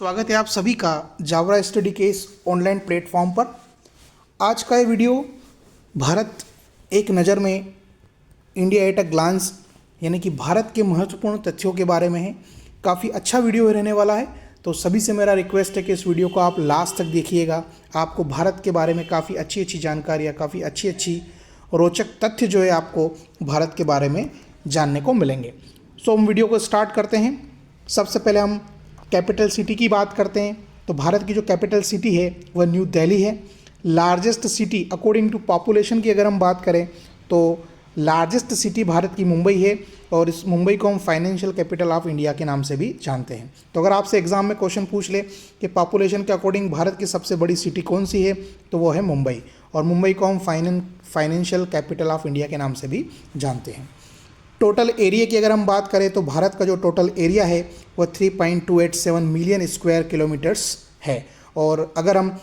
स्वागत है आप सभी का जावरा स्टडी के इस ऑनलाइन प्लेटफॉर्म पर। आज का ये वीडियो भारत एक नज़र में, इंडिया एट अ ग्लांस, यानी कि भारत के महत्वपूर्ण तथ्यों के बारे में है। काफ़ी अच्छा वीडियो रहने वाला है, तो सभी से मेरा रिक्वेस्ट है कि इस वीडियो को आप लास्ट तक देखिएगा। आपको भारत के बारे में काफ़ी अच्छी अच्छी जानकारियाँ, काफ़ी अच्छी अच्छी रोचक तथ्य जो है आपको भारत के बारे में जानने को मिलेंगे। सो हम वीडियो को स्टार्ट करते हैं। सबसे पहले हम कैपिटल सिटी की बात करते हैं। तो भारत की जो कैपिटल सिटी है वह न्यू दिल्ली है। Largest city according to population की अगर हम बात करें तो लार्जेस्ट सिटी भारत की मुंबई है, और इस मुंबई को हम फाइनेंशियल कैपिटल ऑफ इंडिया के नाम से भी जानते हैं। तो अगर आपसे एग्जाम में क्वेश्चन पूछ ले कि पॉपुलेशन के अकॉर्डिंग भारत की सबसे बड़ी सिटी कौन सी है, तो वो है मुंबई, और मुंबई को हम फाइनेंशियल कैपिटल ऑफ इंडिया के नाम से भी जानते हैं। टोटल एरिया की अगर हम बात करें तो भारत का जो टोटल एरिया है वह 3.287 मिलियन स्क्वायर किलोमीटर्स है। और अगर हम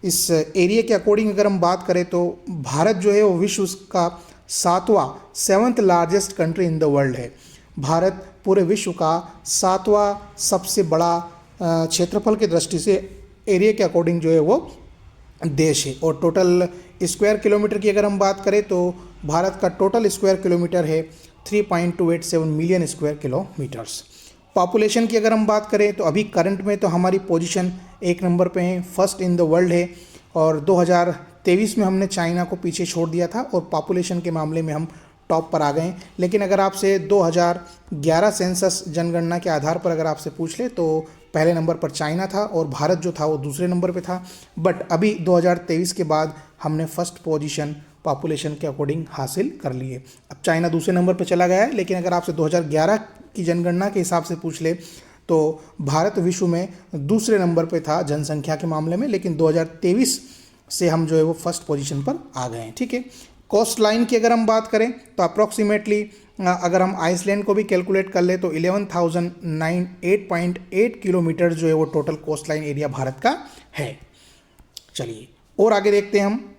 इस एरिया के अकॉर्डिंग अगर हम बात करें तो भारत जो है वो विश्व का 7वां largest country in the world है। भारत पूरे विश्व का 7वां सबसे बड़ा क्षेत्रफल की दृष्टि से एरिया के अकॉर्डिंग जो है वो देश है। और टोटल स्क्वायर किलोमीटर की अगर हम बात करें तो भारत का टोटल स्क्वायर किलोमीटर है 3.287 मिलियन स्क्वायर किलोमीटर्स। पॉपुलेशन की अगर हम बात करें तो अभी करंट में तो हमारी पोजीशन 1 नंबर पे है, फर्स्ट इन द वर्ल्ड है। और 2023 में हमने चाइना को पीछे छोड़ दिया था और पॉपुलेशन के मामले में हम टॉप पर आ गए। लेकिन अगर आपसे 2011 सेंसस जनगणना के आधार पर अगर आपसे पूछ ले तो पहले नंबर पर चाइना था और भारत जो था वो दूसरे नंबर पे था। बट अभी 2023 के बाद हमने फर्स्ट पोजीशन पॉपुलेशन के अकॉर्डिंग हासिल कर ली है। अब चाइना दूसरे नंबर पर चला गया है, लेकिन अगर आपसे 2011 की जनगणना के हिसाब से पूछ ले तो भारत विश्व में दूसरे नंबर पे था जनसंख्या के मामले में, लेकिन 2023 से हम जो है वो फर्स्ट पोजीशन पर आ गए हैं। ठीक है। कोस्ट लाइन की अगर हम बात करें तो अप्रॉक्सीमेटली अगर हम आइसलैंड को भी कैलकुलेट कर ले तो 11,008.8 किलोमीटर जो है वो total cost line area Bharat का है। चलिए और आगे देखते हैं हम।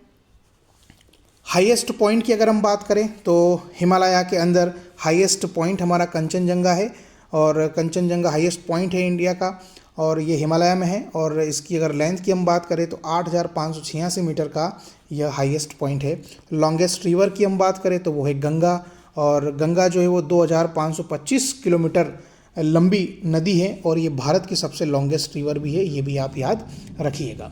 हाईएस्ट पॉइंट की अगर हम बात करें तो हिमालय के अंदर हाईएस्ट पॉइंट हमारा कंचनजंगा है, और कंचनजंगा हाईएस्ट पॉइंट है इंडिया का, और ये हिमालय में है। और इसकी अगर लेंथ की हम बात करें तो 8,586 मीटर का यह हाईएस्ट पॉइंट है। लॉन्गेस्ट रिवर की हम बात करें तो वो है गंगा, और गंगा जो है वो 2,525 किलोमीटर लंबी नदी है, और ये भारत की सबसे लॉन्गेस्ट रिवर भी है, ये भी आप याद रखिएगा।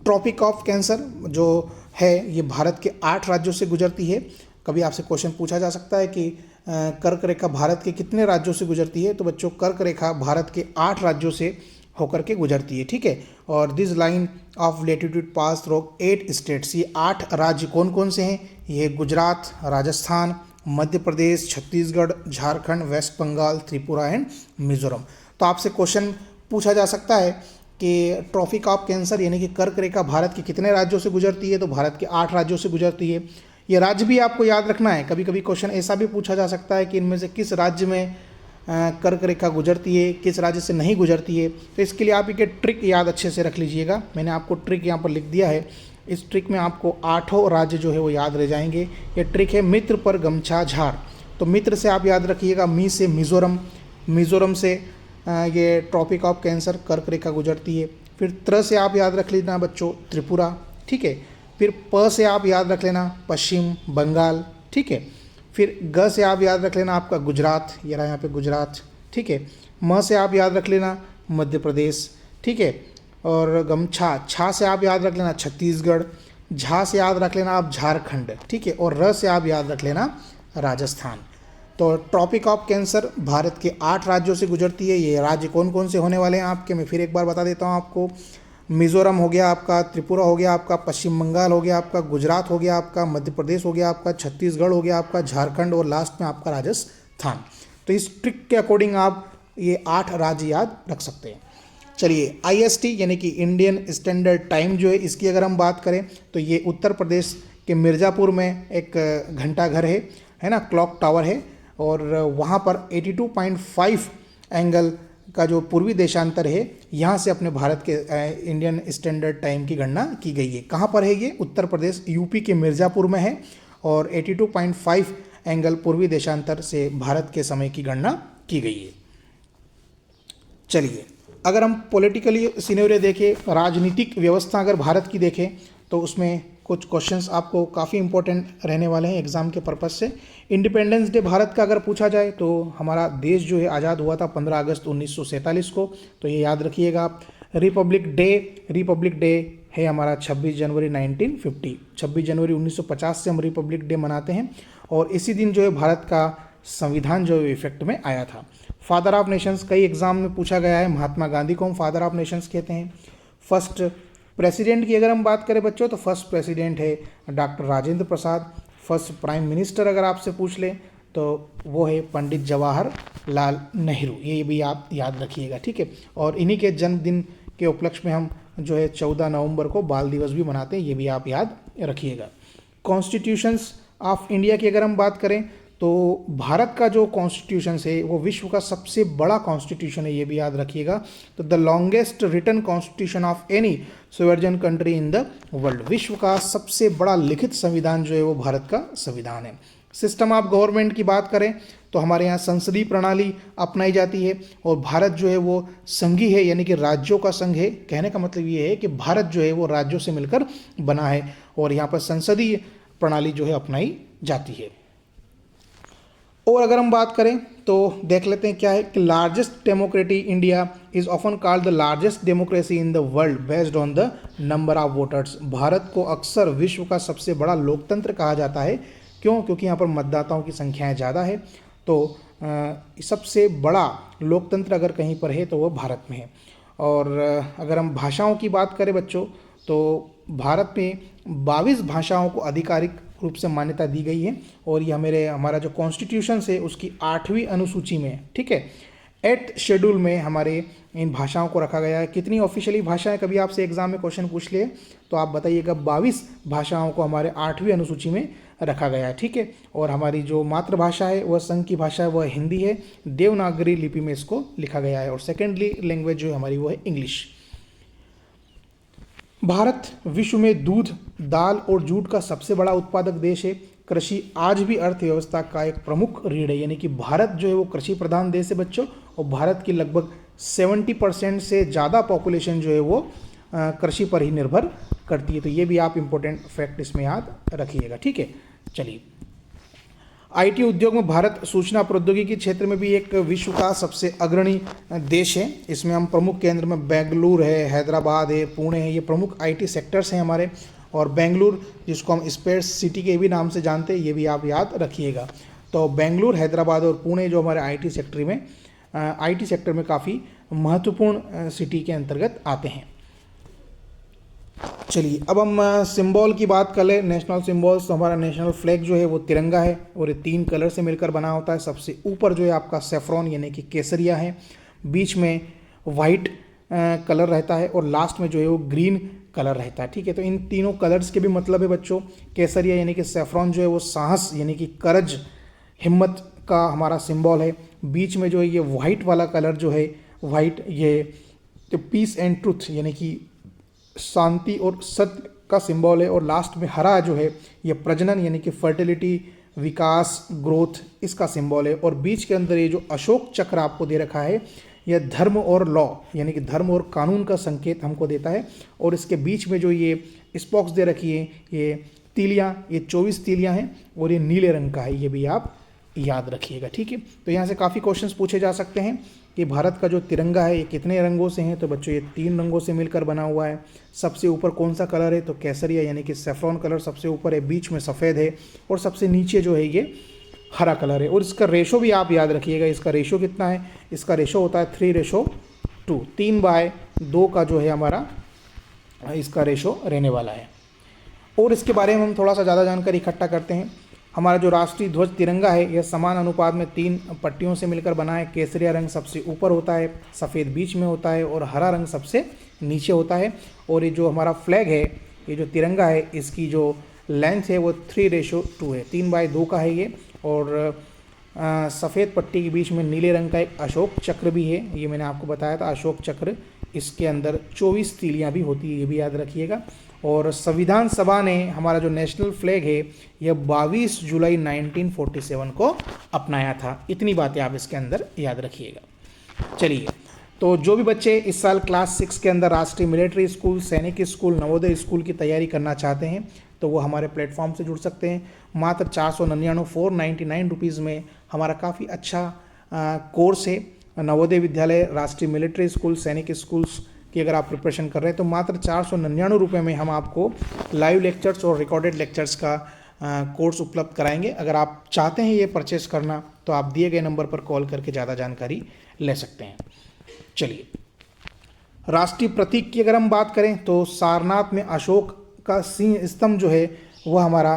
ट्रॉपिक ऑफ कैंसर जो है ये भारत के 8 राज्यों से गुजरती है। कभी आपसे क्वेश्चन पूछा जा सकता है कि कर्क रेखा भारत के कितने राज्यों से गुजरती है, तो बच्चों कर्क रेखा भारत के 8 राज्यों से होकर के गुजरती है। ठीक है। और this line of latitude pass through 8 states, ये 8 राज्य कौन कौन से हैं? ये गुजरात, राजस्थान, मध्य प्रदेश, छत्तीसगढ़, झारखंड, वेस्ट बंगाल, त्रिपुरा एंड मिजोरम। तो आपसे क्वेश्चन पूछा जा सकता है कि ट्रॉपिक ऑफ कैंसर यानी कि कर्क रेखा भारत के कितने राज्यों से गुजरती है, तो भारत के 8 राज्यों से गुजरती है। ये राज्य भी आपको याद रखना है। कभी कभी क्वेश्चन ऐसा भी पूछा जा सकता है कि इनमें से किस राज्य में कर्क रेखा गुजरती है, किस राज्य से नहीं गुजरती है। तो इसके लिए आप एक ट्रिक याद अच्छे से रख लीजिएगा। मैंने आपको ट्रिक यहाँ पर लिख दिया है। इस ट्रिक में आपको 8 राज्य जो है वो याद रह जाएंगे। ये ट्रिक है मित्र पर गमछा झाड़। तो मित्र से आप याद रखिएगा, मी से मिजोरम, मिजोरम से ये ट्रॉपिक ऑफ कैंसर कर्क रेखा गुजरती है। फिर त्र से आप याद रख लेना बच्चों त्रिपुरा। ठीक है। फिर प से आप याद रख लेना पश्चिम बंगाल। ठीक है। फिर ग से आप याद रख लेना आपका गुजरात, ये रहा यहाँ पे गुजरात। ठीक है। म से आप याद रख लेना मध्य प्रदेश। ठीक है। और गमछा, छा से आप याद रख लेना छत्तीसगढ़। झा से याद रख लेना आप झारखंड। ठीक है। और र से आप याद रख लेना राजस्थान। तो ट्रॉपिक ऑफ कैंसर भारत के 8 राज्यों से गुजरती है। ये राज्य कौन कौन से होने वाले हैं आपके, मैं फिर एक बार बता देता हूँ आपको। मिज़ोरम हो गया आपका, त्रिपुरा हो गया आपका, पश्चिम बंगाल हो गया आपका, गुजरात हो गया आपका, मध्य प्रदेश हो गया आपका, छत्तीसगढ़ हो गया आपका, झारखंड, और लास्ट में आपका राजस्थान। तो इस ट्रिक के अकॉर्डिंग आप ये 8 राज्य याद रख सकते हैं। चलिए IST यानी कि इंडियन स्टैंडर्ड टाइम जो है इसकी अगर हम बात करें तो ये उत्तर प्रदेश के मिर्ज़ापुर में एक घंटा घर है ना, क्लॉक टावर है, और वहाँ पर 82.5 एंगल का जो पूर्वी देशांतर है यहाँ से अपने भारत के इंडियन स्टैंडर्ड टाइम की गणना की गई है। कहाँ पर है ये? उत्तर प्रदेश यूपी के मिर्ज़ापुर में है, और 82.5 एंगल पूर्वी देशांतर से भारत के समय की गणना की गई है। चलिए अगर हम पॉलिटिकली सिनेरियो देखें, राजनीतिक व्यवस्था अगर भारत की देखें, तो उसमें कुछ क्वेश्चंस आपको काफ़ी इंपॉर्टेंट रहने वाले हैं एग्ज़ाम के पर्पज़ से। इंडिपेंडेंस डे भारत का अगर पूछा जाए तो हमारा देश जो है आज़ाद हुआ था 15 अगस्त 1947 को, तो ये याद रखिएगा आप। रिपब्लिक डे है हमारा 26 जनवरी 1950, 26 जनवरी 1950 से हम रिपब्लिक डे मनाते हैं, और इसी दिन जो है भारत का संविधान जो है इफेक्ट में आया था। फादर ऑफ नेशंस कई एग्जाम में पूछा गया है, महात्मा गांधी को हम फादर ऑफ नेशंस कहते हैं। फर्स्ट प्रेसिडेंट की अगर हम बात करें बच्चों, तो फर्स्ट प्रेसिडेंट है doctor Rajendra Prasad. First prime minister अगर आपसे पूछ लें तो वो है पंडित जवाहरलाल नेहरू, ये भी आप याद रखिएगा, ठीक है। और इन्हीं के जन्मदिन के उपलक्ष्य में हम जो है 14 नवंबर को बाल दिवस भी मनाते हैं, ये भी आप याद रखिएगा। कॉन्स्टिट्यूशंस ऑफ इंडिया की अगर हम बात करें तो भारत का जो कॉन्स्टिट्यूशन है वो विश्व का सबसे बड़ा कॉन्स्टिट्यूशन है, ये भी याद रखिएगा। तो the longest written constitution of any sovereign country in the world, विश्व का सबसे बड़ा लिखित संविधान जो है वो भारत का संविधान है। सिस्टम ऑफ गवर्नमेंट की बात करें तो हमारे यहाँ संसदीय प्रणाली अपनाई जाती है, और भारत जो है वो संघीय है, यानी कि राज्यों का संघ है। कहने का मतलब ये है कि भारत जो है वो राज्यों से मिलकर बना है, और यहाँ पर संसदीय प्रणाली जो है अपनाई जाती है। और अगर हम बात करें तो देख लेते हैं क्या है कि largest democracy India is often called the largest democracy in the world based on the number of voters. Bharat को अक्सर विश्व का सबसे बड़ा लोकतंत्र कहा जाता है। क्यों? क्योंकि यहाँ पर मतदाताओं की संख्याएं ज़्यादा है। तो सबसे बड़ा लोकतंत्र अगर कहीं पर है तो वो भारत में है। और अगर हम भाषाओं की बात करें बच्चों, तो भारत में 22 भाषाओं को आधिकारिक रूप से मान्यता दी गई है, और ये हमारा जो कॉन्स्टिट्यूशन है उसकी 8वीं अनुसूची में, ठीक है, 8th शेड्यूल में हमारे इन भाषाओं को रखा गया है। कितनी ऑफिशियली भाषाएं, कभी आपसे एग्जाम में क्वेश्चन पूछ लिए तो आप बताइएगा। 22 भाषाओं को हमारे 8वीं अनुसूची में रखा गया है, ठीक है। और हमारी जो मातृभाषा है वह संघ की भाषा है, वह हिंदी है। देवनागरी लिपि में इसको लिखा गया है, और सेकेंडली लैंग्वेज जो है हमारी वो है इंग्लिश। भारत विश्व में दूध, दाल और जूट का सबसे बड़ा उत्पादक देश है। कृषि आज भी अर्थव्यवस्था का एक प्रमुख रीढ़ है, यानी कि भारत जो है वो कृषि प्रधान देश है बच्चों, और भारत की लगभग 70% से ज़्यादा पॉपुलेशन जो है वो कृषि पर ही निर्भर करती है। तो ये भी आप इम्पोर्टेंट फैक्ट इसमें याद रखिएगा, ठीक है। चलिए, आईटी उद्योग में भारत सूचना प्रौद्योगिकी क्षेत्र में भी एक विश्व का सबसे अग्रणी देश है। इसमें हम प्रमुख केंद्र में बेंगलुरु है, हैदराबाद है, पुणे है, ये प्रमुख आईटी सेक्टर्स हैं हमारे। और बेंगलुरु जिसको हम स्पेस सिटी के भी नाम से जानते हैं, ये भी आप याद रखिएगा। तो बेंगलुरु, हैदराबाद और पुणे जो हमारे आईटी सेक्टर में काफ़ी महत्वपूर्ण सिटी के अंतर्गत आते हैं। चलिए, अब हम सिंबल की बात कर ले। नेशनल सिंबल्स, तो हमारा नेशनल फ्लैग जो है वो तिरंगा है, और ये 3 कलर से मिलकर बना होता है। सबसे ऊपर जो है आपका सेफ्रॉन यानी कि केसरिया है, बीच में वाइट कलर रहता है, और लास्ट में जो है वो ग्रीन कलर रहता है, ठीक है। तो इन तीनों कलर्स के भी मतलब है बच्चों। केसरिया यानी कि सेफ्रॉन जो है वो साहस यानी कि करज, हिम्मत का हमारा सिंबल है। बीच में जो है ये वाइट वाला कलर जो है, वाइट, ये तो पीस एंड ट्रुथ यानी कि शांति और सत्य का सिंबल है। और लास्ट में हरा जो है ये प्रजनन यानी कि फर्टिलिटी, विकास, ग्रोथ, इसका सिंबल है। और बीच के अंदर ये जो अशोक चक्र आपको दे रखा है, यह धर्म और लॉ यानी कि धर्म और कानून का संकेत हमको देता है। और इसके बीच में जो ये स्पॉक्स दे रखी है, ये तीलियाँ, ये 24 तीलियाँ हैं, और ये नीले रंग का है, ये भी आप याद रखिएगा, ठीक है। तो यहाँ से काफ़ी क्वेश्चंस पूछे जा सकते हैं कि भारत का जो तिरंगा है ये कितने रंगों से हैं। तो बच्चों ये 3 रंगों से मिलकर बना हुआ है। सबसे ऊपर कौन सा कलर है? तो केसरिया यानी कि सेफ्रॉन कलर सबसे ऊपर है, बीच में सफ़ेद है, और सबसे नीचे जो है ये हरा कलर है। और इसका रेशो भी आप याद रखिएगा। इसका रेशो कितना है? इसका रेशो होता है 3:2, 3/2 का जो है हमारा इसका रेशो रहने वाला है। और इसके बारे में हम थोड़ा सा ज़्यादा जानकारी इकट्ठा करते हैं। हमारा जो राष्ट्रीय ध्वज तिरंगा है यह समान अनुपात में 3 पट्टियों से मिलकर बना है। केसरिया रंग सबसे ऊपर होता है, सफ़ेद बीच में होता है, और हरा रंग सबसे नीचे होता है। और ये जो हमारा फ्लैग है, ये जो तिरंगा है, इसकी जो लेंथ है वो 3:2 है, 3/2 का है ये। और सफ़ेद पट्टी के बीच में नीले रंग का एक अशोक चक्र भी है, ये मैंने आपको बताया था अशोक चक्र। इसके अंदर 24 तीलियाँ भी होती है, ये भी याद रखिएगा। और संविधान सभा ने हमारा जो नेशनल फ्लैग है यह 22 जुलाई 1947 को अपनाया था। इतनी बातें आप इसके अंदर याद रखिएगा। चलिए, तो जो भी बच्चे इस साल क्लास 6 के अंदर राष्ट्रीय मिलिट्री स्कूल, सैनिक स्कूल, नवोदय स्कूल की तैयारी करना चाहते हैं तो वो हमारे प्लेटफॉर्म से जुड़ सकते हैं। मात्र 499 रुपीज़ में हमारा काफ़ी अच्छा कोर्स है। नवोदय विद्यालय, राष्ट्रीय मिलिट्री स्कूल, सैनिक स्कूल्स की अगर आप प्रिपरेशन कर रहे हैं तो मात्र 499 रुपये में हम आपको लाइव लेक्चर्स और रिकॉर्डेड लेक्चर्स का कोर्स उपलब्ध कराएंगे। अगर आप चाहते हैं ये परचेस करना तो आप दिए गए नंबर पर कॉल करके ज़्यादा जानकारी ले सकते हैं। चलिए, राष्ट्रीय प्रतीक की अगर हम बात करें तो सारनाथ में अशोक का सिंह स्तंभ जो है वह हमारा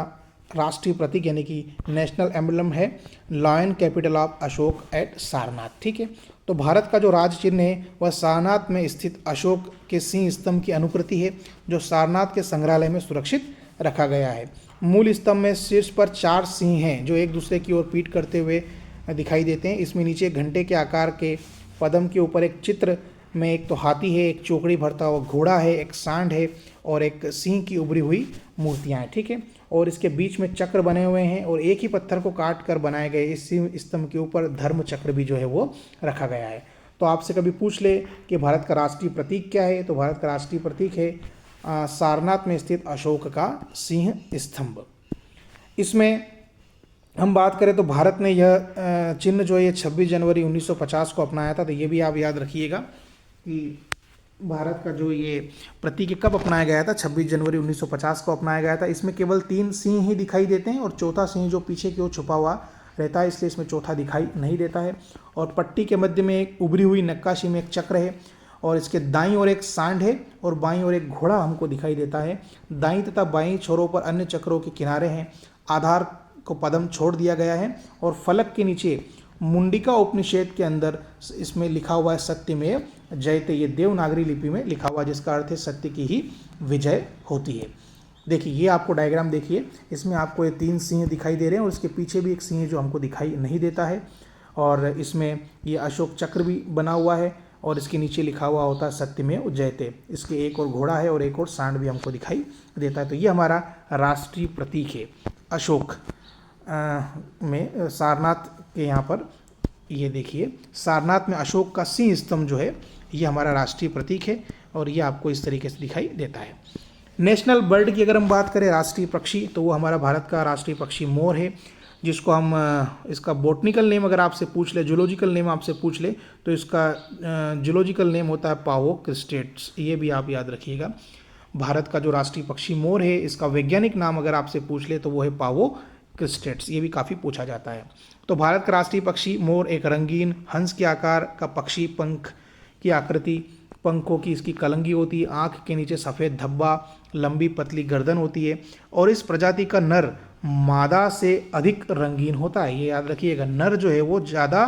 राष्ट्रीय प्रतीक यानी कि नेशनल एम्बलम है, lion capital of Ashok at Sarnath. ठीक है, तो भारत का जो राज चिन्ह है वह सारनाथ में स्थित अशोक के सिंह स्तंभ की अनुकृति है जो सारनाथ के संग्रहालय में सुरक्षित रखा गया है। मूल स्तंभ में शीर्ष पर 4 सिंह हैं जो एक दूसरे की ओर पीठ करते हुए दिखाई देते हैं। इसमें नीचे घंटे के आकार के पद्म के ऊपर एक चित्र में एक तो हाथी है, एक चोकड़ी भरता हुआ घोड़ा है, एक सांड है और एक सिंह की उभरी हुई मूर्तियां हैं। ठीक है, और इसके बीच में चक्र बने हुए हैं और एक ही पत्थर को काट कर बनाए गए इस सिंह स्तंभ के ऊपर धर्म चक्र भी जो है वो रखा गया है। तो आपसे कभी पूछ ले कि भारत का राष्ट्रीय प्रतीक क्या है, तो भारत का राष्ट्रीय प्रतीक है सारनाथ में स्थित अशोक का सिंह स्तंभ। इसमें हम बात करें तो भारत ने यह चिन्ह जो है ये 26 जनवरी 1950 को अपनाया था। तो ये भी आप याद रखिएगा कि भारत का जो ये प्रतीक कब अपनाया गया था, 26 जनवरी 1950 को अपनाया गया था। इसमें केवल 3 सिंह ही दिखाई देते हैं और चौथा सिंह जो पीछे की ओर छुपा हुआ रहता है, इसलिए इसमें चौथा दिखाई नहीं देता है। और पट्टी के मध्य में एक उभरी हुई नक्काशी में एक चक्र है और इसके दाईं ओर एक सांड है और बाईं ओर एक घोड़ा हमको दिखाई देता है। दाईं तथा बाईं छोरों पर अन्य चक्रों के किनारे हैं। आधार को पद्म छोड़ दिया गया है और फलक के नीचे मुंडिका उपनिषद के अंदर इसमें लिखा हुआ है सत्यमेव जयते। ये देवनागरी लिपि में लिखा हुआ, जिसका अर्थ है सत्य की ही विजय होती है। देखिए, ये आपको डायग्राम देखिए, इसमें आपको ये 3 सिंह दिखाई दे रहे हैं और इसके पीछे भी एक सिंह जो हमको दिखाई नहीं देता है और इसमें ये अशोक चक्र भी बना हुआ है और इसके नीचे लिखा हुआ होता है सत्यमेव जयते। इसके एक और घोड़ा है और एक और सांड भी हमको दिखाई देता है। तो ये हमारा राष्ट्रीय प्रतीक है अशोक में सारनाथ के यहाँ पर। ये देखिए, सारनाथ में अशोक का सिंह स्तंभ जो है ये हमारा राष्ट्रीय प्रतीक है और ये आपको इस तरीके से दिखाई देता है। नेशनल बर्ड की अगर हम बात करें, राष्ट्रीय पक्षी, तो वो हमारा भारत का राष्ट्रीय पक्षी मोर है, जिसको हम इसका बॉटनिकल नेम अगर आपसे पूछ ले, जूलॉजिकल नेम आपसे पूछ ले तो इसका जूलॉजिकल नेम होता है पावो क्रिस्टेट्स। ये भी आप याद रखिएगा। भारत का जो राष्ट्रीय पक्षी मोर है, इसका वैज्ञानिक नाम अगर आपसे पूछ ले तो वो है पावो क्रिस्टेट्स। ये भी काफ़ी पूछा जाता है। तो भारत का राष्ट्रीय पक्षी मोर एक रंगीन हंस के आकार का पक्षी, पंख की आकृति, पंखों की इसकी कलंगी होती है, आँख के नीचे सफ़ेद धब्बा, लंबी पतली गर्दन होती है और इस प्रजाति का नर मादा से अधिक रंगीन होता है। ये याद रखिएगा, नर जो है वो ज़्यादा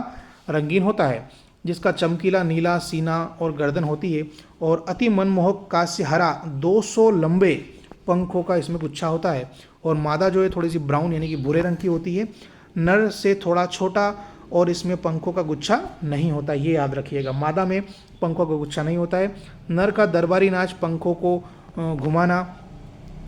रंगीन होता है, जिसका चमकीला नीला सीना और गर्दन होती है और अति मनमोहक कांस्य हरा 200 लंबे पंखों का इसमें गुच्छा होता है और मादा जो है थोड़ी सी ब्राउन यानी कि भूरे रंग की होती है। नर से थोड़ा छोटा और इसमें पंखों का गुच्छा नहीं होता, ये याद रखिएगा। मादा में पंखों का गुच्छा नहीं होता है। नर का दरबारी नाच पंखों को घुमाना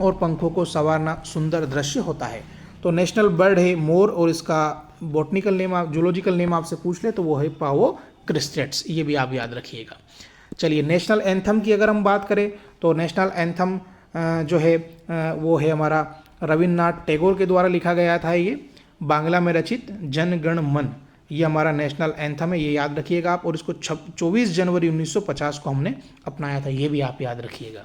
और पंखों को संवारना सुंदर दृश्य होता है। तो नेशनल बर्ड है मोर और इसका बॉटनिकल नेम आप जूलॉजिकल नेम आपसे पूछ ले तो वो है पावो क्रिस्टेट्स। ये भी आप याद रखिएगा। चलिए, नेशनल एंथम की अगर हम बात करें तो नेशनल एंथम जो है वो है हमारा रविन्द्रनाथ टैगोर के द्वारा लिखा गया था। ये बांग्ला में रचित जन गण मन, ये हमारा नेशनल एंथम है, ये याद रखिएगा आप। और इसको 24 जनवरी 1950 को हमने अपनाया था, ये भी आप याद रखिएगा।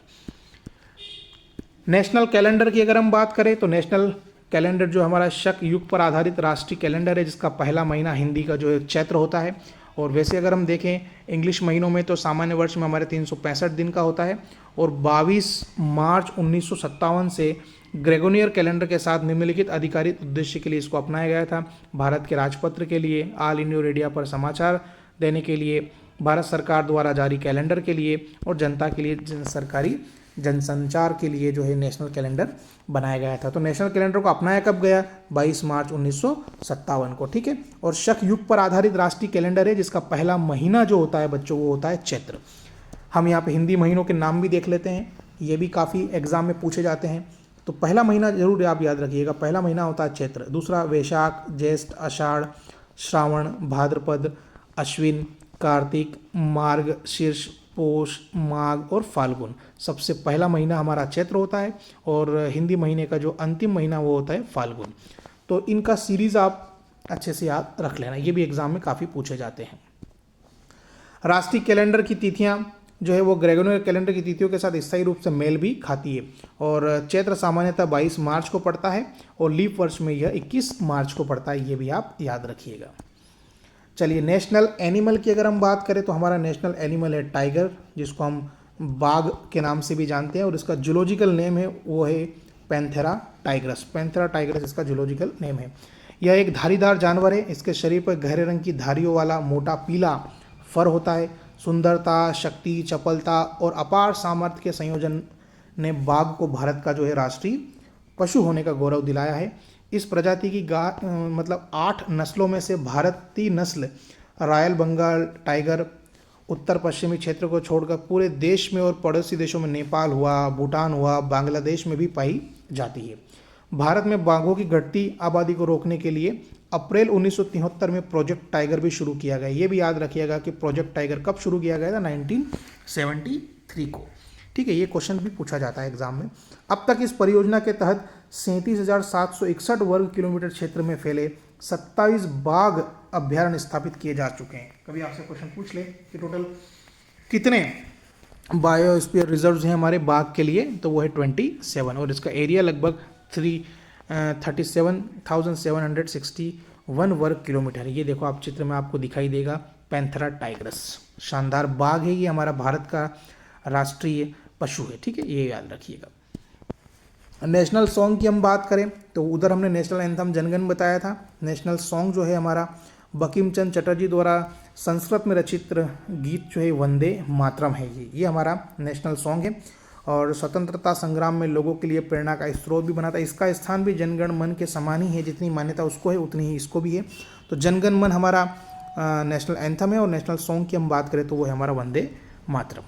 नेशनल कैलेंडर की अगर हम बात करें तो नेशनल कैलेंडर जो हमारा शक युग पर आधारित राष्ट्रीय कैलेंडर है, जिसका पहला महीना हिंदी का जो है चैत्र होता है। और वैसे अगर हम देखें इंग्लिश महीनों में तो सामान्य वर्ष में हमारे 365 दिन का होता है और 22 मार्च 1957 से ग्रेगोनियर कैलेंडर के साथ निम्नलिखित आधिकारिक उद्देश्य के लिए इसको अपनाया गया था। भारत के राजपत्र के लिए, ऑल इंडिया रेडियो पर समाचार देने के लिए, भारत सरकार द्वारा जारी कैलेंडर के लिए और जनता के लिए सरकारी जनसंचार के लिए जो है नेशनल कैलेंडर बनाया गया था। तो नेशनल कैलेंडर को अपनाया कब गया? 22 मार्च 1957 को। ठीक है, और शक युग पर आधारित राष्ट्रीय कैलेंडर है, जिसका पहला महीना जो होता है बच्चों वो होता है चैत्र। हम यहाँ पे हिंदी महीनों के नाम भी देख लेते हैं, ये भी काफ़ी एग्जाम में पूछे जाते हैं। तो पहला महीना जरूर आप याद रखिएगा, पहला महीना होता है चैत्र। दूसरा वैशाख, ज्येष्ठ, आषाढ़, श्रावण, भाद्रपद, अश्विन, कार्तिक, मार्गशीर्ष, पोष, माघ और फाल्गुन। सबसे पहला महीना हमारा चैत्र होता है और हिंदी महीने का जो अंतिम महीना वो होता है फाल्गुन। तो इनका सीरीज आप अच्छे से याद रख लेना, ये भी एग्जाम में काफ़ी पूछे जाते हैं। राष्ट्रीय कैलेंडर की तिथियां जो है वो ग्रेगोरियन कैलेंडर की तिथियों के साथ स्थायी रूप से मेल भी खाती है और चैत्र सामान्यतः 22 मार्च को पड़ता है और लीप वर्ष में यह 21 मार्च को पड़ता है, ये भी आप याद रखिएगा। चलिए, नेशनल एनिमल की अगर हम बात करें तो हमारा नेशनल एनिमल है टाइगर, जिसको हम बाघ के नाम से भी जानते हैं और इसका जूलॉजिकल नेम है वो है पैंथेरा टाइग्रस। पैंथेरा टाइग्रस इसका जूलॉजिकल नेम है। यह एक धारीदार जानवर है। इसके शरीर पर गहरे रंग की धारियों वाला मोटा पीला फर होता है। सुंदरता, शक्ति, चपलता और अपार सामर्थ्य के संयोजन ने बाघ को भारत का जो है राष्ट्रीय पशु होने का गौरव दिलाया है। इस प्रजाति की मतलब 8 नस्लों में से भारतीय नस्ल रॉयल बंगाल टाइगर उत्तर पश्चिमी क्षेत्र को छोड़कर पूरे देश में और पड़ोसी देशों में नेपाल हुआ, भूटान हुआ, बांग्लादेश में भी पाई जाती है। भारत में बाघों की घटती आबादी को रोकने के लिए अप्रैल 1973 में प्रोजेक्ट टाइगर भी शुरू किया गया। ये भी याद रखिएगा कि प्रोजेक्ट टाइगर कब शुरू किया गया था, 1973 को। ठीक है, ये क्वेश्चन भी पूछा जाता है एग्जाम में। अब तक इस परियोजना के तहत 37,761 वर्ग किलोमीटर क्षेत्र में फैले 27 बाघ अभ्यारण्य स्थापित किए जा चुके हैं। कभी आपसे क्वेश्चन पूछ ले कि टोटल कितने बायोस्फीयर रिजर्व्स हैं हमारे बाघ के लिए, तो वो है 27 और इसका एरिया लगभग 37,761 वर्ग किलोमीटर है। ये देखो आप चित्र में आपको दिखाई देगा पैंथेरा टाइग्रस, शानदार बाघ है ये, हमारा भारत का राष्ट्रीय पशु है। ठीक है, ये याद रखिएगा। नेशनल सॉन्ग की हम बात करें तो उधर हमने नेशनल एंथम जनगण बताया था। नेशनल सॉन्ग जो है हमारा बंकिम चंद्र चटर्जी द्वारा संस्कृत में रचित गीत जो है वंदे मातरम है। ये हमारा नेशनल सॉन्ग है और स्वतंत्रता संग्राम में लोगों के लिए प्रेरणा का स्रोत भी बना था। इसका स्थान भी जनगण मन के समान ही है, जितनी मान्यता उसको है उतनी ही इसको भी है। तो जनगण मन हमारा नेशनल एंथम है और नेशनल सॉन्ग की हम बात करें तो वो है हमारा वंदे मातरम।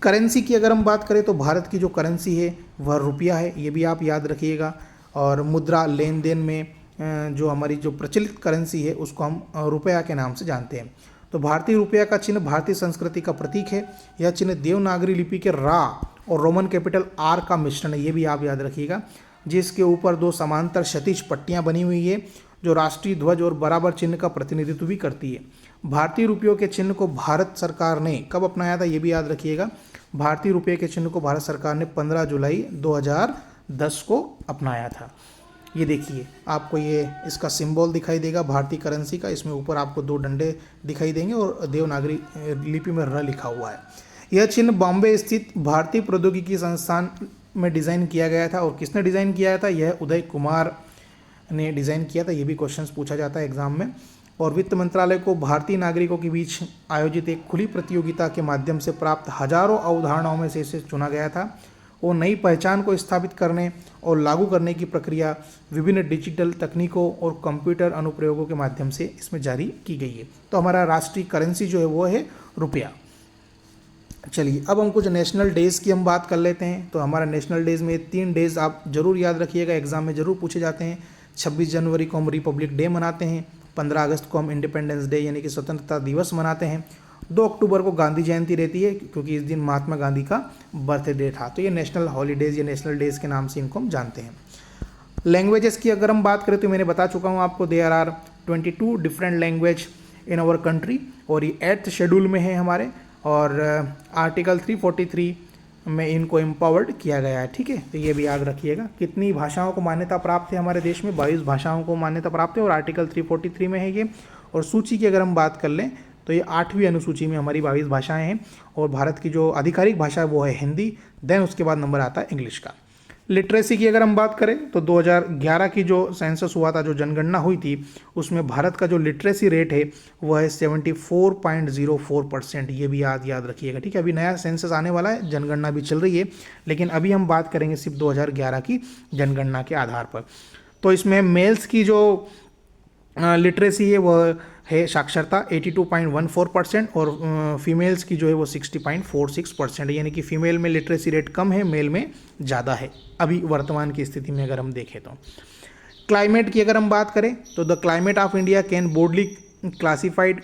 करेंसी की अगर हम बात करें तो भारत की जो करेंसी है वह रुपया है, ये भी आप याद रखिएगा। और मुद्रा लेन देन में जो हमारी जो प्रचलित करेंसी है उसको हम रुपया के नाम से जानते हैं। तो भारतीय रुपया का चिन्ह भारतीय संस्कृति का प्रतीक है। यह चिन्ह देवनागरी लिपि के रा और रोमन कैपिटल आर का मिश्रण है, ये भी आप याद रखिएगा, जिसके ऊपर 2 समांतर क्षैतिज पट्टियां बनी हुई है जो राष्ट्रीय ध्वज और बराबर चिन्ह का प्रतिनिधित्व भी करती है। भारतीय रुपयों के चिन्ह को भारत सरकार ने कब अपनाया था, ये भी याद रखिएगा। भारतीय रुपये के चिन्ह को भारत सरकार ने 15 जुलाई 2010 को अपनाया था। ये देखिए आपको ये इसका सिंबल दिखाई देगा भारतीय करेंसी का, इसमें ऊपर आपको 2 डंडे दिखाई देंगे और देवनागरी लिपि में र लिखा हुआ है। यह चिन्ह बॉम्बे स्थित भारतीय प्रौद्योगिकी संस्थान में डिज़ाइन किया गया था और किसने डिज़ाइन किया था, यह उदय कुमार ने डिज़ाइन किया था। ये भी क्वेश्चंस पूछा जाता है एग्जाम में। और वित्त मंत्रालय को भारतीय नागरिकों के बीच आयोजित एक खुली प्रतियोगिता के माध्यम से प्राप्त हजारों अवधारणाओं में से इसे चुना गया था और नई पहचान को स्थापित करने और लागू करने की प्रक्रिया विभिन्न डिजिटल तकनीकों और कंप्यूटर अनुप्रयोगों के माध्यम से इसमें जारी की गई है। तो हमारा राष्ट्रीय करेंसी जो है वो है रुपया। चलिए, अब हम कुछ नेशनल डेज़ की हम बात कर लेते हैं। तो हमारा नेशनल डेज़ में 3 डेज़ आप जरूर याद रखिएगा, एग्जाम में जरूर पूछे जाते हैं। 26 जनवरी को हम रिपब्लिक डे मनाते हैं, 15 अगस्त को हम इंडिपेंडेंस डे यानी कि स्वतंत्रता दिवस मनाते हैं, 2 अक्टूबर को गांधी जयंती रहती है क्योंकि इस दिन महात्मा गांधी का बर्थडे था। तो ये नेशनल हॉलीडेज़ या नेशनल डेज़ के नाम से इनको हम जानते हैं। लैंग्वेजेस की अगर हम बात करें तो मैंने बता चुका हूँ आपको, there are 22 different language in our country और ये 8th शेड्यूल में है हमारे और आर्टिकल 343 में इनको एम्पावर्ड किया गया है। ठीक है, तो ये भी याद रखिएगा। कितनी भाषाओं को मान्यता प्राप्त है हमारे देश में, 22 भाषाओं को मान्यता प्राप्त है और आर्टिकल 343 में है ये। और सूची की अगर हम बात कर लें तो ये 8वीं अनुसूची में हमारी 22 भाषाएं हैं और भारत की जो आधिकारिक भाषा है वो है हिंदी, देन उसके बाद नंबर आता है इंग्लिश का। लिटरेसी की अगर हम बात करें तो 2011 की जो सेंसस हुआ था, जो जनगणना हुई थी, उसमें भारत का जो लिटरेसी रेट है वो है 74.04%। ये भी याद रखिएगा। ठीक है, अभी नया सेंसस आने वाला है, जनगणना भी चल रही है, लेकिन अभी हम बात करेंगे सिर्फ 2011 की जनगणना के आधार पर। तो इसमें मेल्स की जो लिटरेसी है वह है साक्षरता 82.14% और फीमेल्स की जो है वो 60.46% है, यानी कि फीमेल में लिटरेसी रेट कम है, मेल में ज़्यादा है अभी वर्तमान की स्थिति में अगर हम देखें तो। क्लाइमेट की अगर हम बात करें तो the climate of India can boldly classified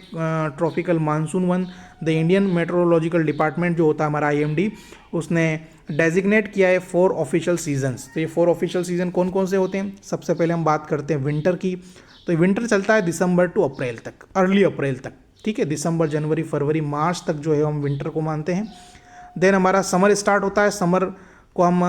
tropical monsoon one. The Indian meteorological department जो होता है हमारा IMD, उसने डेजिग्नेट किया है 4 ऑफिशियल सीजन्स। तो ये 4 ऑफिशियल सीजन कौन कौन से होते हैं? सबसे पहले हम बात करते हैं विंटर की। तो विंटर चलता है दिसंबर टू अप्रैल तक, अर्ली अप्रैल तक, ठीक है। दिसंबर, जनवरी, फरवरी, मार्च तक जो है हम विंटर को मानते हैं। देन हमारा समर स्टार्ट होता है। समर को हम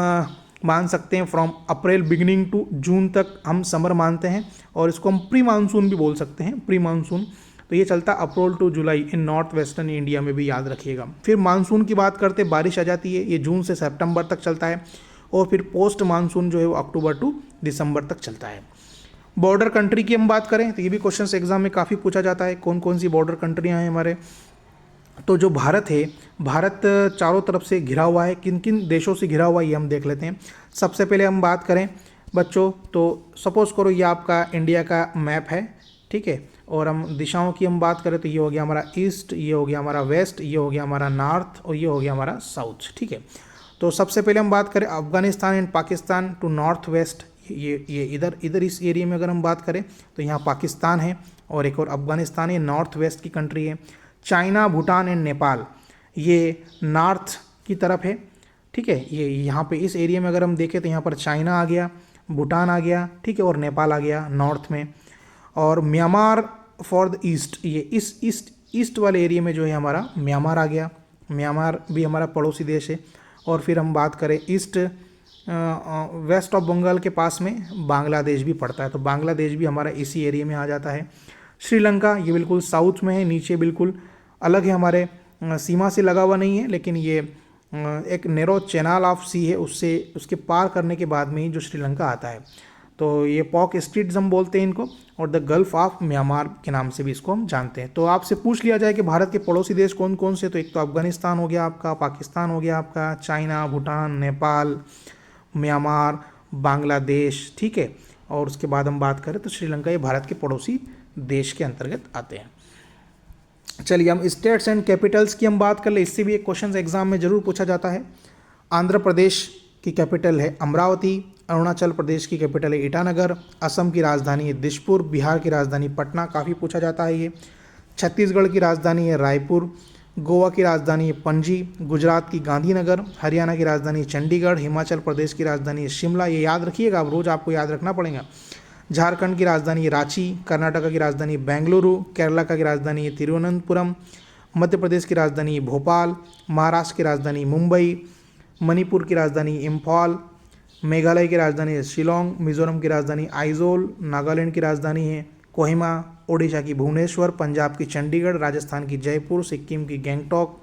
मान सकते हैं from April beginning to June तक हम समर मानते हैं, और इसको हम प्री मानसून भी बोल सकते हैं, प्री मानसून। तो ये चलता है April to July in north western India में भी, याद रखिएगा। फिर मानसून की बात करते हैं, बारिश आ जाती है, ये जून से सितंबर तक चलता है। और फिर पोस्ट मानसून जो है वो अक्टूबर टू दिसंबर तक चलता है। बॉर्डर कंट्री की हम बात करें तो ये भी क्वेश्चन एग्जाम में काफ़ी पूछा जाता है, कौन कौन सी बॉर्डर कंट्रियाँ हैं हमारे। तो जो भारत है, भारत चारों तरफ से घिरा हुआ है। किन किन देशों से घिरा हुआ है ये हम देख लेते हैं। सबसे पहले हम बात करें बच्चों, तो सपोज़ करो ये आपका इंडिया का मैप है, ठीक है। और हम दिशाओं की हम बात करें तो ये हो गया हमारा ईस्ट, ये हो गया हमारा वेस्ट, ये हो गया हमारा नॉर्थ, और ये हो गया हमारा साउथ, ठीक है। तो सबसे पहले हम बात करें Afghanistan and Pakistan to north west, ये इधर इस एरिया में अगर हम बात करें तो यहाँ पाकिस्तान है, और एक और अफगानिस्तान, ये नॉर्थ वेस्ट की कंट्री है। चाइना, भूटान एंड नेपाल ये नॉर्थ की तरफ है, ठीक है। ये यहाँ पे इस एरिया में अगर हम देखें तो यहाँ पर चाइना आ गया, भूटान आ गया, ठीक है, और नेपाल आ गया नॉर्थ में। और म्यांमार फॉर द ईस्ट, ये इस ईस्ट वाले एरिया में जो है हमारा म्यांमार आ गया। म्यांमार भी हमारा पड़ोसी देश है। और फिर हम बात करें ईस्ट वेस्ट ऑफ बंगाल के पास में बांग्लादेश भी पड़ता है, तो बांग्लादेश भी हमारा इसी एरिया में आ जाता है। श्रीलंका ये बिल्कुल साउथ में है, नीचे बिल्कुल अलग है, हमारे सीमा से लगा हुआ नहीं है, लेकिन ये एक नैरो चैनल ऑफ सी है, उससे उसके पार करने के बाद में ही जो श्रीलंका आता है। तो ये पॉक स्ट्रीट्स हम बोलते हैं इनको, और द गल्फ ऑफ म्यांमार के नाम से भी इसको हम जानते हैं। तो आपसे पूछ लिया जाए कि भारत के पड़ोसी देश कौन कौन से, तो एक तो अफगानिस्तान हो गया आपका, पाकिस्तान हो गया आपका, चाइना, भूटान, नेपाल, म्यांमार, बांग्लादेश, ठीक है। और उसके बाद हम बात करें तो श्रीलंका, ये भारत के पड़ोसी देश के अंतर्गत आते हैं। चलिए हम स्टेट्स एंड कैपिटल्स की हम बात कर ले, इससे भी एक क्वेश्चन एग्जाम में जरूर पूछा जाता है। आंध्र प्रदेश की कैपिटल है अमरावती, अरुणाचल प्रदेश की कैपिटल है ईटानगर, असम की राजधानी है दिसपुर, बिहार की राजधानी पटना, काफ़ी पूछा जाता है ये। छत्तीसगढ़ की राजधानी है रायपुर, गोवा की राजधानी है पणजी, गुजरात की गांधीनगर, हरियाणा की राजधानी चंडीगढ़, हिमाचल प्रदेश की राजधानी है शिमला, ये याद रखिएगा, अब रोज़ आपको याद रखना पड़ेगा। झारखंड की राजधानी है रांची, कर्नाटक की राजधानी बेंगलुरु, केरला की राजधानी है तिरुवनंतपुरम, मध्य प्रदेश की राजधानी है भोपाल, महाराष्ट्र की राजधानी मुंबई, मणिपुर की राजधानी इम्फाल, मेघालय की राजधानी है शिलोंग, मिजोरम की राजधानी आइजोल, नागालैंड की राजधानी है कोहिमा, ओडिशा की भुवनेश्वर, पंजाब की चंडीगढ़, राजस्थान की जयपुर, सिक्किम की गैंगटॉक,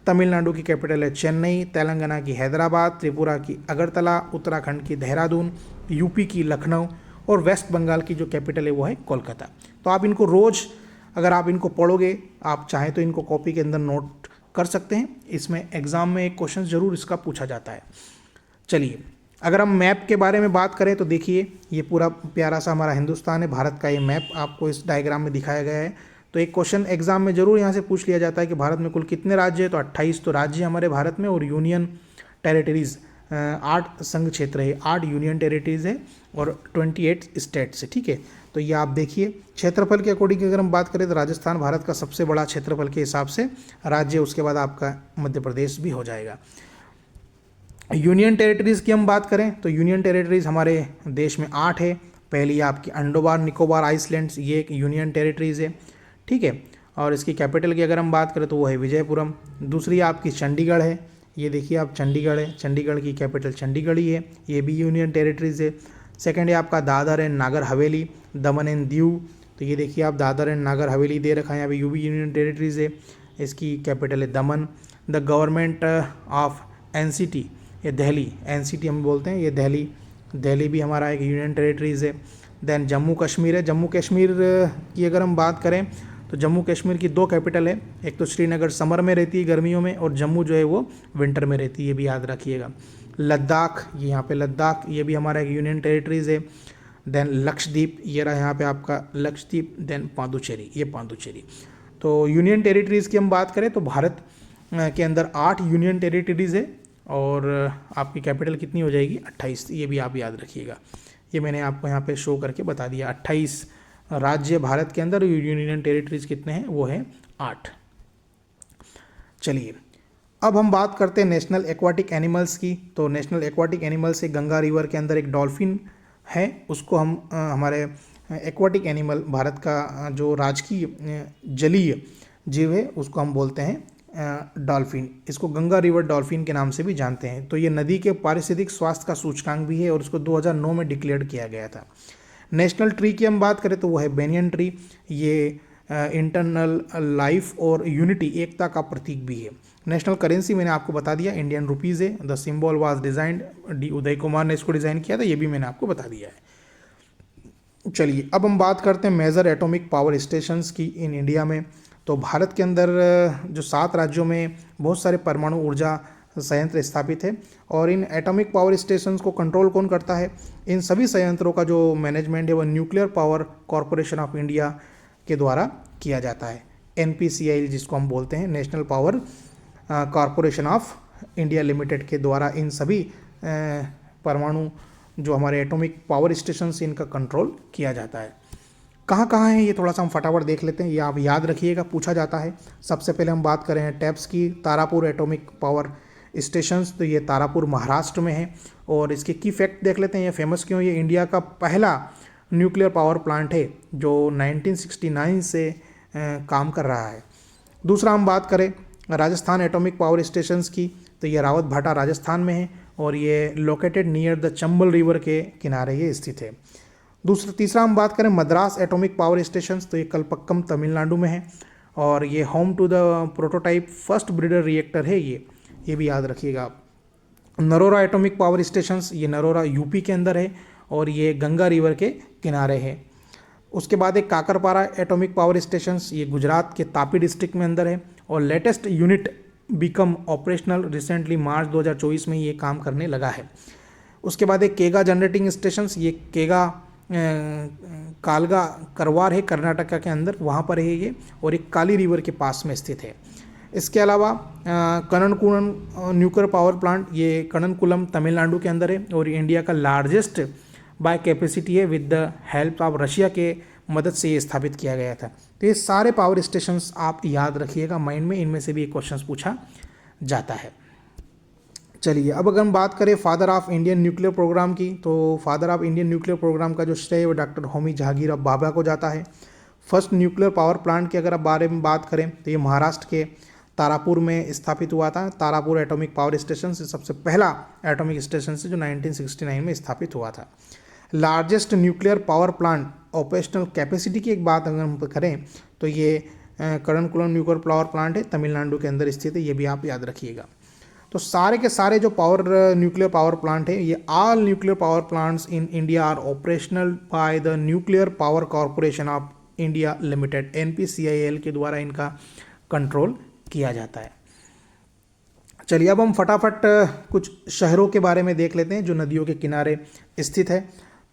तमिलनाडु की कैपिटल है चेन्नई, तेलंगाना की हैदराबाद, त्रिपुरा की अगरतला, उत्तराखंड की देहरादून, यूपी की लखनऊ, और वेस्ट बंगाल की जो कैपिटल है वो है कोलकाता। तो आप इनको रोज़ अगर आप इनको पढ़ोगे, आप चाहें तो इनको कॉपी के अंदर नोट कर सकते हैं, इसमें एग्ज़ाम में एक क्वेश्चन ज़रूर इसका पूछा जाता है। चलिए अगर हम मैप के बारे में बात करें तो देखिए ये पूरा प्यारा सा हमारा हिंदुस्तान है, भारत का ये मैप आपको इस डायग्राम में दिखाया गया है। तो एक क्वेश्चन एग्जाम में जरूर यहाँ से पूछ लिया जाता है कि भारत में कुल कितने राज्य है, तो 28 तो राज्य हमारे भारत में, और यूनियन टेरिटरीज़ 8 संघ क्षेत्र है, 8 यूनियन टेरिटरीज़ है, और 28 स्टेट्स है, ठीक है। तो ये आप देखिए क्षेत्रफल के अकॉर्डिंग अगर हम बात करें तो राजस्थान भारत का सबसे बड़ा क्षेत्रफल के हिसाब से राज्य, उसके बाद आपका मध्य प्रदेश भी हो जाएगा। यूनियन टेरिटरीज़ की हम बात करें तो यूनियन टेरिटरीज़ हमारे देश में 8 है। पहली आपकी अंडोमान निकोबार आइसलैंड्स, ये एक यूनियन टेरिटरीज़ है, ठीक है। और इसकी कैपिटल की अगर हम बात करें तो वो है विजयपुरम। दूसरी आपकी चंडीगढ़ है, ये देखिए आप चंडीगढ़ है, चंडीगढ़ की कैपिटल चंडीगढ़ ही है, ये भी यूनियन टेरिटरीज़ है। सेकेंड है आपका Dadar and Nagar Haveli, Daman and Diu, तो ये देखिए आप दादर एंड नागर हवेली दे रखा है यहाँ पे, यू भी यूनियन टेरिटरीज़ है, इसकी कैपिटल है दमन। द गवर्नमेंट ऑफ NCT, ये दिल्ली, NCT हम बोलते हैं, ये दिल्ली भी हमारा एक यूनियन टेरिटरीज़ है। देन जम्मू कश्मीर है, जम्मू कश्मीर की अगर हम बात करें तो जम्मू कश्मीर की 2 कैपिटल है, एक तो श्रीनगर समर में रहती है गर्मियों में, और जम्मू जो है वो विंटर में रहती है, ये भी याद रखिएगा। लद्दाख, ये यहाँ पे लद्दाख, ये भी हमारा एक यूनियन टेरिटरीज़ है। देन लक्षद्वीप, ये रहा यहाँ पे आपका लक्षद्वीप। देन पांडुचेरी, ये पांडुचेरी। तो यूनियन टेरिटरीज़ की हम बात करें तो भारत के अंदर 8 यूनियन टेरिटरीज़ है, और आपकी कैपिटल कितनी हो जाएगी 28, ये भी आप याद रखिएगा। ये मैंने आपको यहाँ पे शो करके बता दिया, 28 राज्य भारत के अंदर, यूनियन टेरिटरीज कितने हैं, वो है 8। चलिए अब हम बात करते हैं नेशनल एक्वाटिक एनिमल्स की। तो नेशनल एक्वाटिक एनिमल्स से गंगा रिवर के अंदर एक डॉल्फिन है, उसको हम हमारे एक्वाटिक एनिमल भारत का जो राजकीय जलीय जीव है उसको हम बोलते हैं डॉल्फिन। इसको गंगा रिवर डॉल्फिन के नाम से भी जानते हैं। तो ये नदी के पारिस्थितिक स्वास्थ्य का सूचकांक भी है और इसको 2009 में डिक्लेयर किया गया था। नेशनल ट्री की हम बात करें तो वो है बेनियन ट्री। ये इंटरनल लाइफ और यूनिटी, एकता का प्रतीक भी है। नेशनल करेंसी मैंने आपको बता दिया, इंडियन रुपीज़ है। The symbol was designed, D Uday Kumar ने इसको डिज़ाइन किया था, ये भी मैंने आपको बता दिया है। चलिए अब हम बात करते हैं मेजर एटॉमिक पावर स्टेशंस की इन इंडिया में। तो भारत के अंदर जो 7 राज्यों में बहुत सारे परमाणु ऊर्जा संयंत्र स्थापित है और इन एटॉमिक पावर स्टेशंस को कंट्रोल कौन करता है? इन सभी संयंत्रों का जो मैनेजमेंट है वो nuclear power corporation of India के द्वारा किया जाता है। NPCIL जिसको हम बोलते हैं, national power corporation of India limited के द्वारा इन सभी परमाणु जो हमारे एटॉमिक पावर स्टेशन से इनका कंट्रोल किया जाता है। कहाँ कहाँ है ये थोड़ा सा हम फटाफट देख लेते हैं, ये आप याद रखिएगा, पूछा जाता है। सबसे पहले हम बात करें टैप्स की, तारापुर एटॉमिक पावर स्टेशंस। तो ये तारापुर महाराष्ट्र में है और इसके की फैक्ट देख लेते हैं, ये फेमस क्यों? ये इंडिया का पहला न्यूक्लियर पावर प्लांट है जो 1969 से काम कर रहा है। दूसरा हम बात करें राजस्थान एटॉमिक पावर स्टेशंस की, तो ये रावत भाटा राजस्थान में है और ये located near the Chambal river के किनारे ये स्थित है। तीसरा हम बात करें मद्रास एटॉमिक पावर स्टेशंस, तो ये कलपक्कम तमिलनाडु में है और ये home to the prototype first breeder reactor है ये भी याद रखिएगा आप। नरोरा एटॉमिक पावर स्टेशंस, ये नरोरा यूपी के अंदर है और ये गंगा रिवर के किनारे है। उसके बाद एक काकरपारा एटॉमिक पावर स्टेशंस, ये गुजरात के तापी डिस्ट्रिक्ट में अंदर है और latest unit become operational recently March 2024 में ये काम करने लगा है। उसके बाद एक केगा जनरेटिंग स्टेशंस, ये केगा कालगा करवार है कर्नाटक के अंदर, वहाँ पर है ये और एक काली रिवर के पास में स्थित है। इसके अलावा कणनकुलम न्यूक्लियर पावर प्लांट, ये कणनकुलम तमिलनाडु के अंदर है और इंडिया का लार्जेस्ट बाय कैपेसिटी है, with the help of Russia के मदद से ये स्थापित किया गया था। तो ये सारे पावर स्टेशंस आप याद रखिएगा माइंड में, इनमें से भी एक क्वेश्चन पूछा जाता है। चलिए अब अगर हम बात करें father of Indian nuclear programme की, तो father of Indian nuclear programme का जो श्रेय है वो डॉक्टर होमी जहांगीर भाभा को जाता है। फर्स्ट न्यूक्लियर पावर प्लांट के अगर आप बारे में बात करें तो ये महाराष्ट्र के तारापुर में स्थापित हुआ था। तारापुर एटॉमिक पावर स्टेशन से सबसे पहला एटॉमिक स्टेशन से जो 1969 में स्थापित हुआ था। Largest nuclear power plant operational capacity की एक बात अगर हम करें तो ये कणनकुलम न्यूक्लियर पावर प्लांट है, तमिलनाडु के अंदर स्थित है, ये भी आप याद रखिएगा। तो सारे के सारे जो न्यूक्लियर पावर प्लांट है, ये all nuclear power plants in India are operational by the nuclear power corporation of India limited, NPCIL के द्वारा इनका कंट्रोल किया जाता है। चलिए अब हम फटाफट कुछ शहरों के बारे में देख लेते हैं जो नदियों के किनारे स्थित है।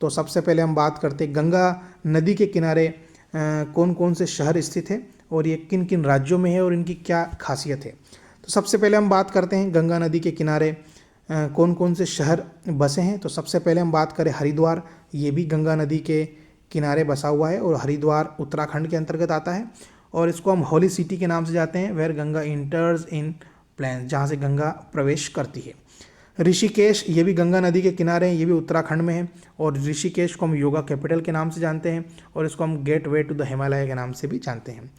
तो सबसे पहले हम बात करते हैं गंगा नदी के किनारे कौन कौन से शहर स्थित है और ये किन किन राज्यों में है और इनकी क्या खासियत है। तो सबसे पहले हम बात करते हैं गंगा नदी के किनारे कौन कौन से शहर बसे हैं। तो सबसे पहले हम बात करें हरिद्वार, ये भी गंगा नदी के किनारे बसा हुआ है और हरिद्वार उत्तराखंड के अंतर्गत आता है और इसको हम होली सिटी के नाम से जाते हैं, where Ganga enters in plains, जहाँ से गंगा प्रवेश करती है। ऋषिकेश, ये भी गंगा नदी के किनारे हैं, ये भी उत्तराखंड में है और ऋषिकेश को हम योगा कैपिटल के नाम से जानते हैं और इसको हम gateway to the Himalaya के नाम से भी जानते हैं।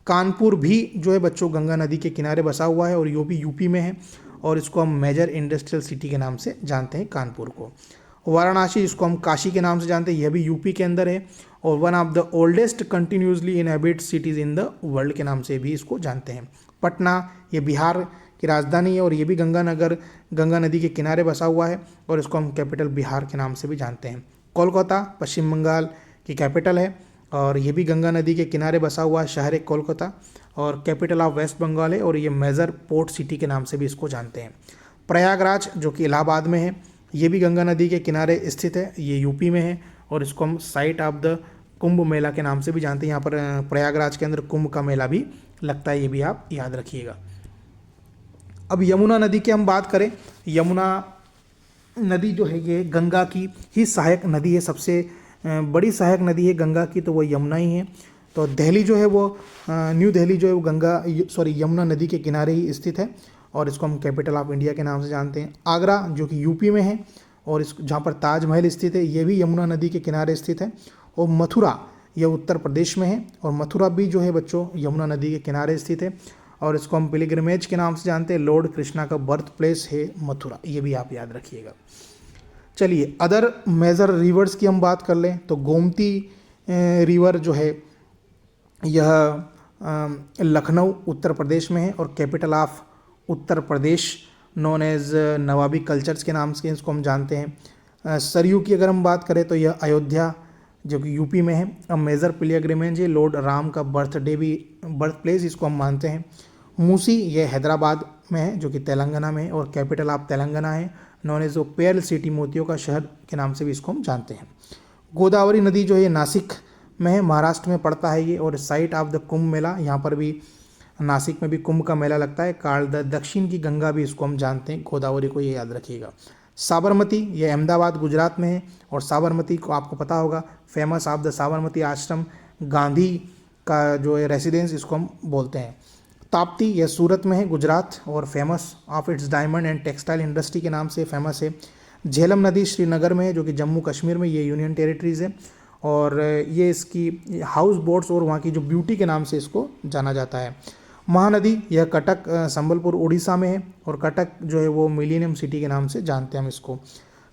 कानपुर भी जो है बच्चों गंगा नदी के किनारे बसा हुआ है और ये भी यूपी में है और इसको हम मेजर इंडस्ट्रियल सिटी के नाम से जानते हैं कानपुर को। वाराणसी, जिसको हम काशी के नाम से जानते हैं, यह भी यूपी के अंदर है और one of the oldest continuously inhabited cities in the world के नाम से भी इसको जानते हैं। पटना, ये बिहार की राजधानी है और ये भी गंगा नदी के किनारे बसा हुआ है और इसको हम कैपिटल बिहार के नाम से भी जानते हैं। कोलकाता पश्चिम बंगाल की कैपिटल है और ये भी गंगा नदी के किनारे बसा हुआ है, शहर है कोलकाता और कैपिटल ऑफ वेस्ट बंगाल है और ये मेजर पोर्ट सिटी के नाम से भी इसको जानते हैं। प्रयागराज, जो कि इलाहाबाद में है, ये भी गंगा नदी के किनारे स्थित है, ये यूपी में है और इसको हम site of the Kumbh Mela के नाम से भी जानते हैं। यहाँ पर प्रयागराज के अंदर कुंभ का मेला भी लगता है, ये भी आप याद रखिएगा। अब यमुना नदी की हम बात करें, यमुना नदी जो है ये गंगा की ही सहायक नदी है, सबसे बड़ी सहायक नदी है गंगा की तो वो यमुना ही है। तो दिल्ली जो है वो न्यू दिल्ली जो है वो यमुना नदी के किनारे ही स्थित है और इसको हम कैपिटल ऑफ इंडिया के नाम से जानते हैं। आगरा जो कि यूपी में है और इस जहाँ पर ताजमहल स्थित है ये भी यमुना नदी के किनारे स्थित है। और मथुरा यह उत्तर प्रदेश में है और मथुरा भी जो है बच्चों यमुना नदी के किनारे स्थित है और इसको हम पिलग्रिमेज के नाम से जानते हैं। लॉर्ड कृष्णा का बर्थ प्लेस है मथुरा, ये भी आप याद रखिएगा। चलिए अदर मेजर रिवर्स की हम बात कर लें तो गोमती रिवर जो है यह लखनऊ उत्तर प्रदेश में है और capital of Uttar Pradesh known as नवाबी कल्चर्स के नाम से इसको हम जानते हैं। सरयू की अगर हम बात करें तो यह अयोध्या जो कि यूपी में है। अब मेजर पिलग्रिमेज है लॉर्ड राम का बर्थ प्लेस इसको हम मानते हैं। मूसी ये हैदराबाद में है जो कि तेलंगाना में है और कैपिटल ऑफ तेलंगाना है नॉन एज पेर्ल सिटी, मोतियों का शहर के नाम से भी इसको हम जानते हैं। गोदावरी नदी जो है नासिक में है, महाराष्ट्र में पड़ता है ये और site of the Kumbh Mela, यहाँ पर भी नासिक में भी कुंभ का मेला लगता है। काल द दक्षिण की गंगा भी इसको हम जानते हैं, गोदावरी को ये याद रखिएगा। साबरमती ये अहमदाबाद गुजरात में है और साबरमती को आपको पता होगा फेमस ऑफ द साबरमती आश्रम, गांधी का जो है रेसिडेंस इसको हम बोलते हैं। ताप्ती यह सूरत में है गुजरात और famous of its diamond and textile industry के नाम से फेमस है। झेलम नदी श्रीनगर में है जो कि जम्मू कश्मीर में ये यूनियन टेरिटरीज है और ये इसकी हाउस बोट्स और वहाँ की जो ब्यूटी के नाम से इसको जाना जाता है। महानदी यह कटक संबलपुर उड़ीसा में है और कटक जो है वो मिलेनियम सिटी के नाम से जानते हैं हम इसको।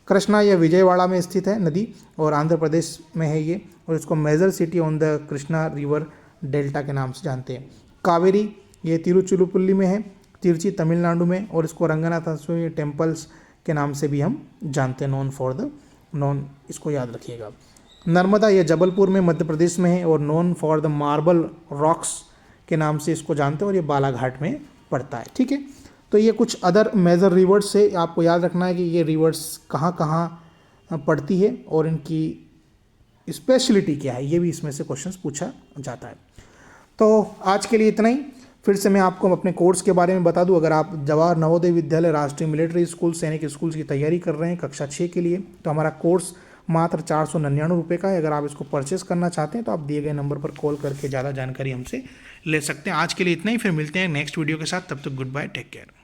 कृष्णा यह विजयवाड़ा में स्थित है नदी और आंध्र प्रदेश में है ये और इसको major city on the Krishna river delta के नाम से जानते हैं। कावेरी ये तिरुचिरापल्ली में है, तिरुचि तमिलनाडु में और इसको रंगनाथ स्वामी टेम्पल्स के नाम से भी हम जानते हैं, नॉन इसको याद रखिएगा। नर्मदा यह जबलपुर में मध्य प्रदेश में है और non for the marble rocks के नाम से इसको जानते हैं और ये बालाघाट में पड़ता है। ठीक है, तो ये कुछ अदर मेजर रिवर्स से आपको याद रखना है कि ये रिवर्स कहाँ कहाँ पड़ती है और इनकी स्पेशलिटी क्या है, ये भी इसमें से क्वेश्चंस पूछा जाता है। तो आज के लिए इतना ही। फिर से मैं आपको अपने कोर्स के बारे में बता दूं, अगर आप जवाहर नवोदय विद्यालय राष्ट्रीय मिलिट्री स्कूल सैनिक स्कूल की तैयारी कर रहे हैं कक्षा 6 के लिए तो हमारा कोर्स मात्र 499 रुपये का है। अगर आप इसको परचेस करना चाहते हैं तो आप दिए गए नंबर पर कॉल करके ज़्यादा जानकारी हमसे ले सकते हैं। आज के लिए इतना ही, फिर मिलते हैं नेक्स्ट वीडियो के साथ। तब तक गुड बाय, टेक केयर।